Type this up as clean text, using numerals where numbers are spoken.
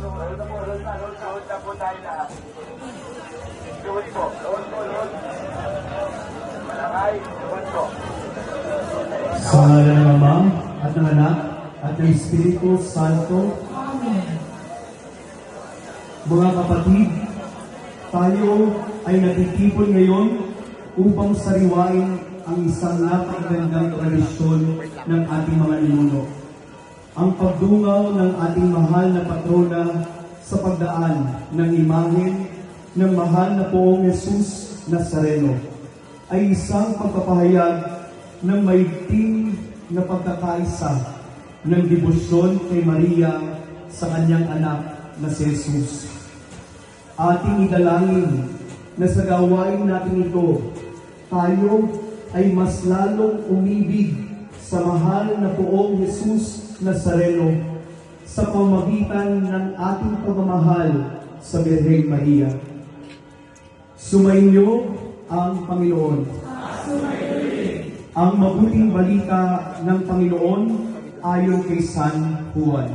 Load na po tayo lahat. Load po. Malakay, load po. Sa ngalan ng Ama, at ng Anak, at ng Espiritu Santo. Amen. Mga kapatid, tayo ay natitipon ngayon upang sariwain ang isang napakagandang tradisyon ng ating mga ninuno. Ang pagdungaw ng ating mahal na patrona sa pagdaan ng imahen ng mahal na Poong Jesus Nazareno ay isang pagpapahayag ng maigting na pagkakaisa ng debosyon kay Maria sa kanyang anak na si Jesus. Ating idalangin na sa gawain natin ito, tayo ay mas lalong umibig sa mahal na Poong Jesus Nazareno sa pamamagitan ng ating pagmamahal sa Birheng Maria. Sumainyo ang Panginoon. Ang mabuting balita ng Panginoon ayon kay San Juan.